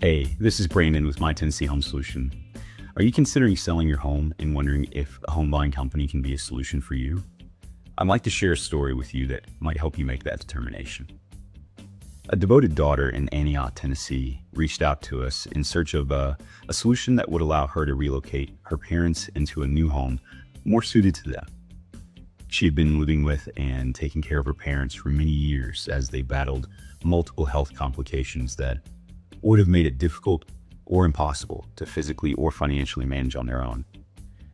Hey, this is Brandon with My Tennessee Home Solution. Are you considering selling your home and wondering if a home buying company can be a solution for you? I'd like to share a story with you that might help you make that determination. A devoted daughter in Antioch, Tennessee, reached out to us in search of a solution that would allow her to relocate her parents into a new home more suited to them. She had been living with and taking care of her parents for many years as they battled multiple health complications that would have made it difficult or impossible to physically or financially manage on their own.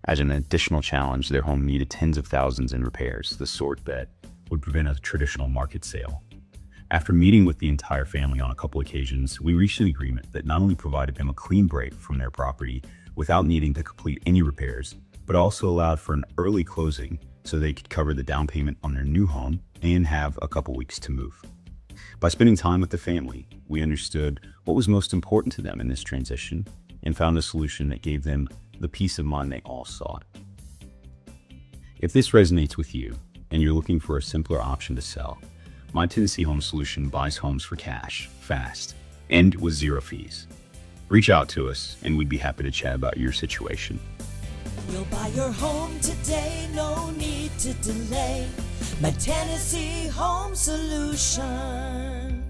As an additional challenge, their home needed tens of thousands in repairs, the sort that would prevent a traditional market sale. After meeting with the entire family on a couple occasions, we reached an agreement that not only provided them a clean break from their property without needing to complete any repairs, but also allowed for an early closing so they could cover the down payment on their new home and have a couple weeks to move. By spending time with the family, we understood what was most important to them in this transition and found a solution that gave them the peace of mind they all sought. If this resonates with you and you're looking for a simpler option to sell, My Tennessee Home Solution buys homes for cash, fast, and with zero fees. Reach out to us and we'd be happy to chat about your situation. We'll buy your home today, no need to delay. My Tennessee Home Solution.